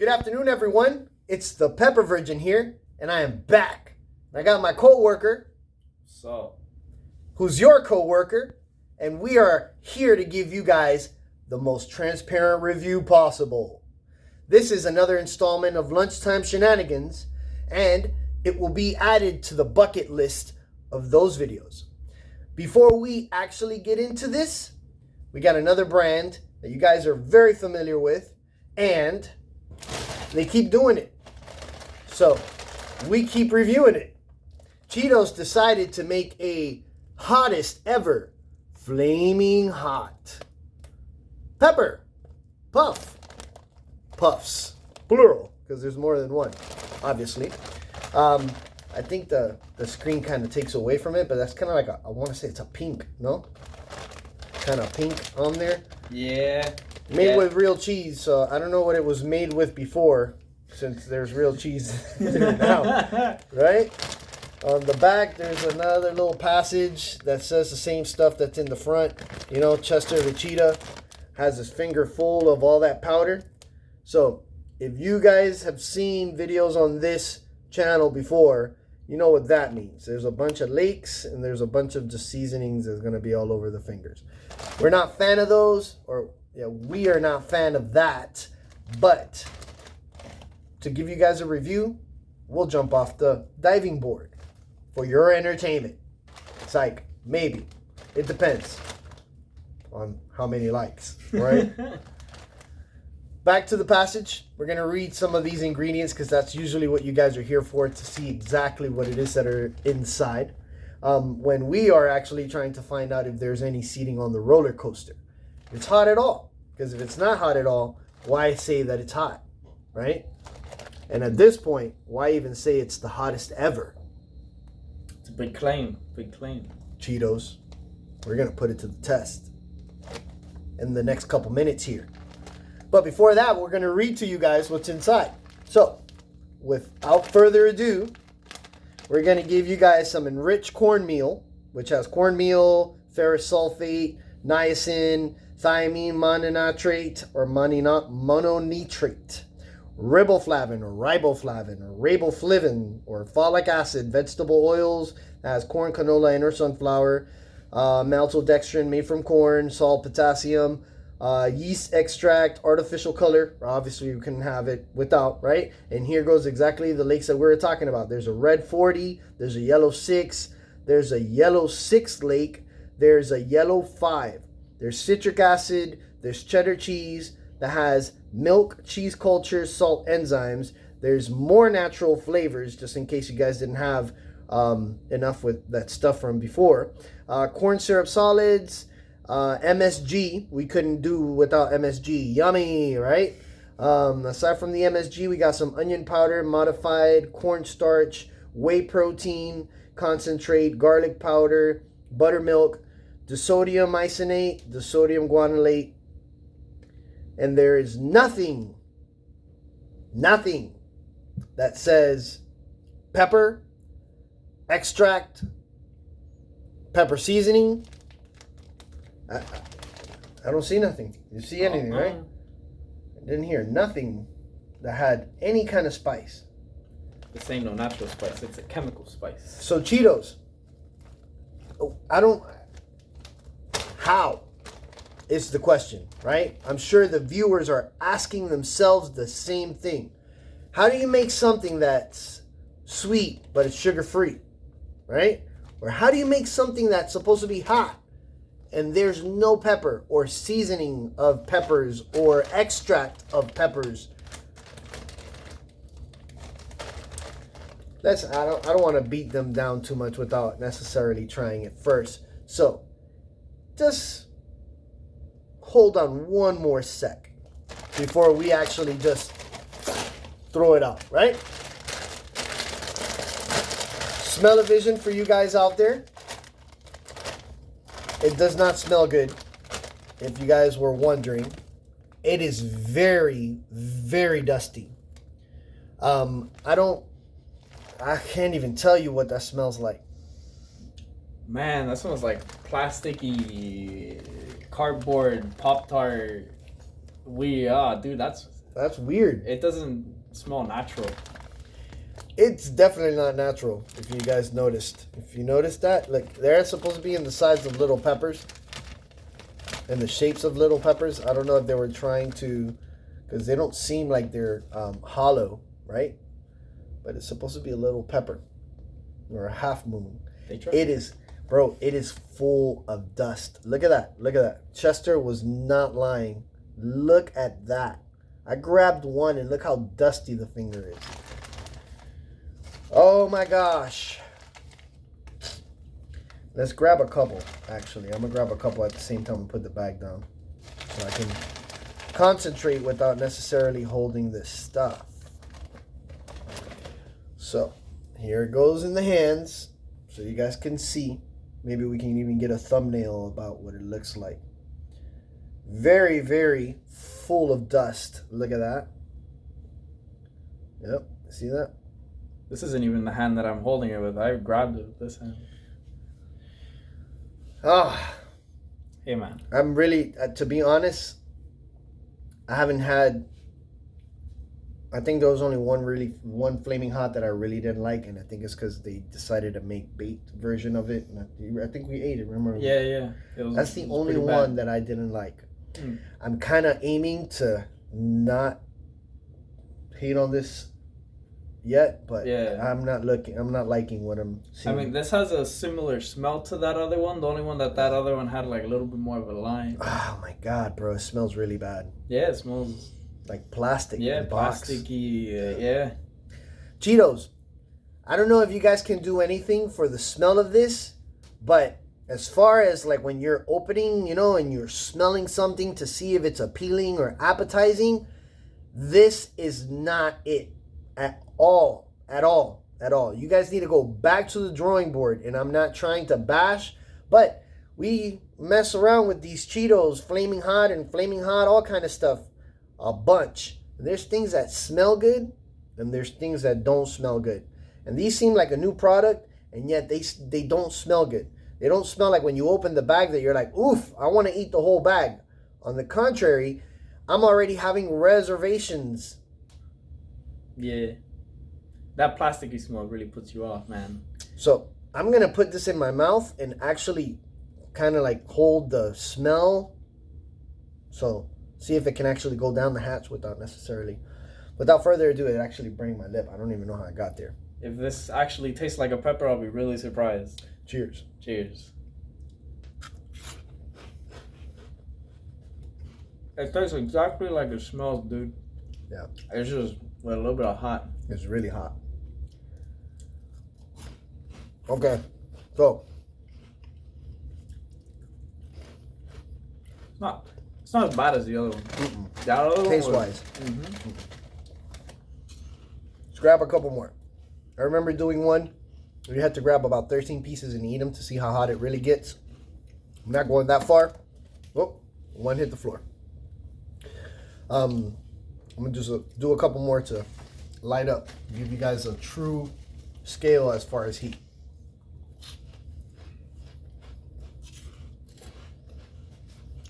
Good afternoon, everyone. It's the Pepper Virgin here, and I am back. I got my co-worker. So, who's your co-worker, and we are here to give you guys the most transparent review possible. This is another installment of Lunchtime Shenanigans, and it will be added to the bucket list of those videos. Before we actually get into this, we got another brand that you guys are very familiar with, and they keep doing it. So, we keep reviewing it. Cheetos decided to make a hottest ever flaming hot pepper puffs, plural, because there's more than one, obviously. I think the screen kind of takes away from it, but that's kind of like I want to say it's a pink, no? Kind of pink on there. Yeah. Made with real cheese, so I don't know what it was made with before, since there's real cheese there now, right? On the back, there's another little passage that says the same stuff that's in the front. You know, Chester the cheetah has his finger full of all that powder. So, if you guys have seen videos on this channel before, you know what that means. There's a bunch of lakes and there's a bunch of just seasonings that's going to be all over the fingers. We're not fan of those, or we are not fan of that. But to give you guys a review, we'll jump off the diving board for your entertainment. It's like, maybe. It depends on how many likes, right? Back to the passage. We're going to read some of these ingredients because that's usually what you guys are here for, to see exactly what it is that are inside. When we are actually trying to find out if there's any seating on the roller coaster. If it's hot at all. Because if it's not hot at all, why say that it's hot, right? And at this point, why even say it's the hottest ever? It's a big claim. Big claim. Cheetos, we're going to put it to the test in the next couple minutes here. But before that, we're going to read to you guys what's inside. So, without further ado, we're going to give you guys some enriched cornmeal, which has cornmeal, ferrous sulfate, niacin, thiamine mononitrate or mononitrate, riboflavin or riboflavin or riboflavin or folic acid, vegetable oils, has corn, canola, and or sunflower, maltodextrin made from corn, salt, potassium, yeast extract, artificial color. Obviously, you can have it without, right? And here goes exactly the lakes that we were talking about. There's a red 40, there's a yellow 6, there's a yellow 6 lake, there's a yellow 5. There's citric acid, there's cheddar cheese that has milk, cheese culture, salt, enzymes. There's more natural flavors, just in case you guys didn't have enough with that stuff from before. Corn syrup solids, MSG. We couldn't do without MSG. Yummy, right? Aside from the MSG, we got some onion powder, modified cornstarch, whey protein, concentrate, garlic powder, buttermilk, disodium isonate, disodium guanylate, and there is nothing that says pepper, extract, pepper seasoning. I don't see nothing. You see anything, right? I didn't hear nothing that had any kind of spice. This ain't no natural spice. It's a chemical spice. So Cheetos, how is the question, right? I'm sure the viewers are asking themselves the same thing. How do you make something that's sweet but it's sugar-free, right? Or how do you make something that's supposed to be hot and there's no pepper or seasoning of peppers or extract of peppers? I don't want to beat them down too much without necessarily trying it first. So, just hold on one more sec before we actually just throw it out, right? Smell-o-vision for you guys out there. It does not smell good, if you guys were wondering. It is very, very dusty. I can't even tell you what that smells like. Man, that smells like plasticky cardboard Pop-Tart. Dude, that's That's weird. It doesn't smell natural. It's definitely not natural, if you guys noticed. If you noticed that, like, they're supposed to be in the size of little peppers. And the shapes of little peppers. I don't know if they were trying to, because they don't seem like they're hollow, right? But it's supposed to be a little pepper. Or a half moon. It is, bro, it is full of dust. Look at that. Look at that. Chester was not lying. Look at that. I grabbed one and look how dusty the finger is. Oh my gosh. Let's grab a couple, actually. I'm going to grab a couple at the same time and put the bag down. So I can concentrate without necessarily holding this stuff. So, here it goes in the hands. So you guys can see. Maybe we can even get a thumbnail about what it looks like. Very, very full of dust. Look at that. Yep. See that? This isn't even the hand that I'm holding it with. I grabbed it with this hand. Ah. Hey, man. I'm really, to be honest, I haven't had, I think there was only one Flaming Hot that I really didn't like, and I think it's because they decided to make baked version of it. And I think we ate it, remember? Yeah. That's the only one that I didn't like. I'm kind of aiming to not hate on this yet, but I'm not liking what I'm seeing. I mean, this has a similar smell to that other one. The only one that other one had like a little bit more of a lime. Oh my god, bro, it smells really bad. Yeah, it smells like plastic. Yeah, plasticky. Yeah. Cheetos. I don't know if you guys can do anything for the smell of this, but as far as like when you're opening, you know, and you're smelling something to see if it's appealing or appetizing, this is not it at all. You guys need to go back to the drawing board, and I'm not trying to bash, but we mess around with these Cheetos, Flaming Hot and Flaming Hot, all kind of stuff, a bunch. There's things that smell good, and there's things that don't smell good. And these seem like a new product, and yet they don't smell good. They don't smell like when you open the bag that you're like, oof, I want to eat the whole bag. On the contrary, I'm already having reservations. Yeah. That plasticky smell really puts you off, man. So I'm going to put this in my mouth and actually kind of like hold the smell. So see if it can actually go down the hatch without further ado, it actually burned my lip. I don't even know how I got there. If this actually tastes like a pepper, I'll be really surprised. Cheers. Cheers. It tastes exactly like it smells, dude. Yeah. It's just with a little bit of hot. It's really hot. Okay. So. It's not as bad as the other one. The other Taste-wise. Let's grab a couple more. I remember doing one. You had to grab about 13 pieces and eat them to see how hot it really gets. I'm not going that far. Oh, one hit the floor. I'm going to just do a couple more to light up. Give you guys a true scale as far as heat.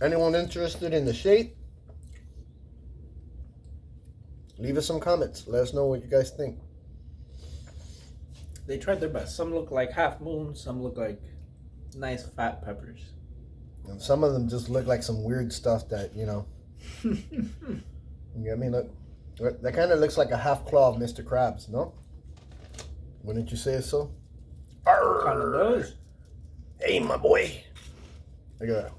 Anyone interested in the shape? Leave us some comments. Let us know what you guys think. They tried their best. Some look like half moons. Some look like nice fat peppers. And some of them just look like some weird stuff that, you know. You get me? Look. That kind of looks like a half claw of Mr. Krabs, no? Wouldn't you say so? Kind of does. Hey, my boy. Look at that.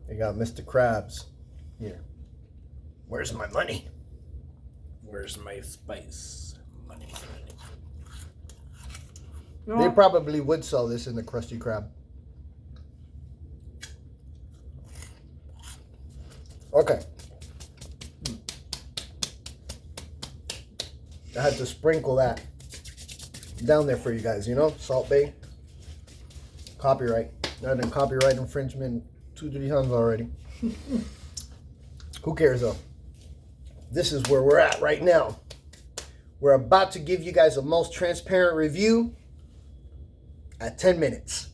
They got Mr. Krabs here. Where's my money? Where's my spice? Money. They probably would sell this in the Krusty Krab. Okay. I had to sprinkle that down there for you guys, you know? Salt Bay. Copyright. I've done copyright infringement 2-3 times already. Who cares though? This is where we're at right now. We're about to give you guys the most transparent review at 10 minutes.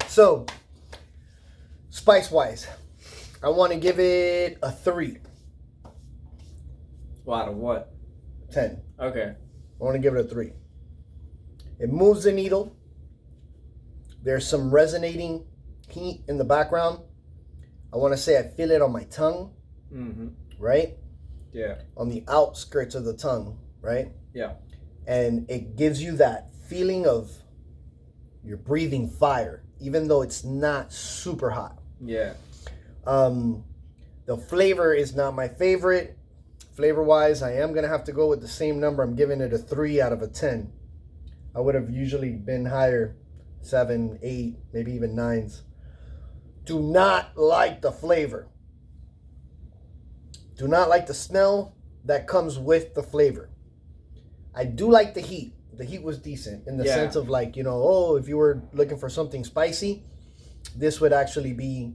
So, spice-wise, I want to give it a 3. Well, out of what? 10. Okay. I want to give it a 3. It moves the needle. There's some resonating heat in the background. I want to say I feel it on my tongue, right? Yeah. On the outskirts of the tongue, right? Yeah. And it gives you that feeling of you're breathing fire, even though it's not super hot. Yeah. The flavor is not my favorite. Flavor-wise, I am going to have to go with the same number. I'm giving it a 3 out of a 10. I would have usually been higher, 7, 8, maybe even 9s. Do not like the flavor. Do not like the smell that comes with the flavor. I do like the heat. The heat was decent in the sense of like, you know, oh, if you were looking for something spicy, this would actually be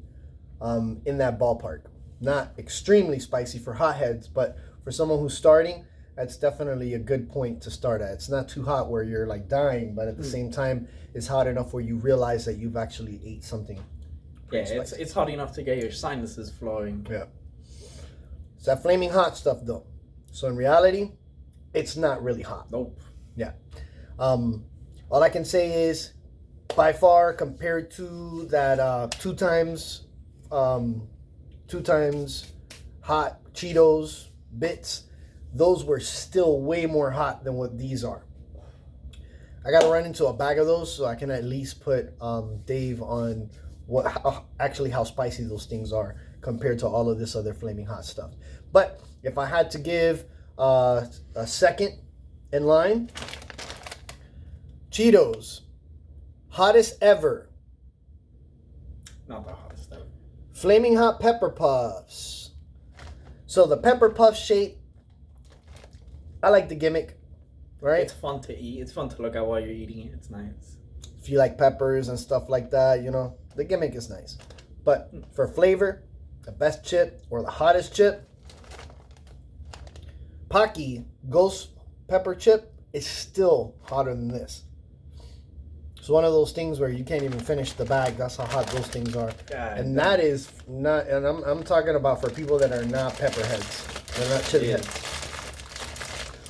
in that ballpark. Not extremely spicy for hotheads, but for someone who's starting, that's definitely a good point to start at. It's not too hot where you're like dying, but at the same time, it's hot enough where you realize that you've actually ate something. Yeah, it's hot enough to get your sinuses flowing. Yeah. It's that flaming hot stuff though. So in reality, it's not really hot. Nope. Yeah. All I can say is, by far, compared to that 2 times hot Cheetos bits, those were still way more hot than what these are. I got to run into a bag of those so I can at least put Dave on how spicy those things are compared to all of this other flaming hot stuff. But if I had to give a second in line, Cheetos Hottest Ever. Not the hottest ever. Flaming Hot Pepper Puffs. So the pepper puff shape, I like the gimmick, right? It's fun to eat. It's fun to look at while you're eating it. It's nice. If you like peppers and stuff like that, you know, the gimmick is nice. But for flavor, the best chip or the hottest chip, Pocky Ghost Pepper Chip is still hotter than this. It's one of those things where you can't even finish the bag. That's how hot those things are. And that is not, and I'm talking about for people that are not pepper heads. They're not chili heads.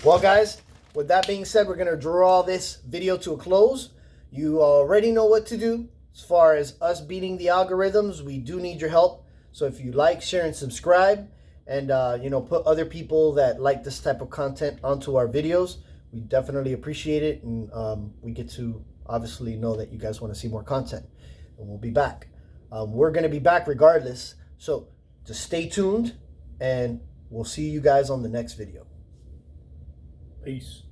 Well, guys, with that being said, we're going to draw this video to a close. You already know what to do. As far as us beating the algorithms, we do need your help. So if you like, share, and subscribe, and you know, put other people that like this type of content onto our videos, we definitely appreciate it. And we get to obviously know that you guys want to see more content, and we'll be back. We're going to be back regardless. So just stay tuned, and we'll see you guys on the next video. Peace.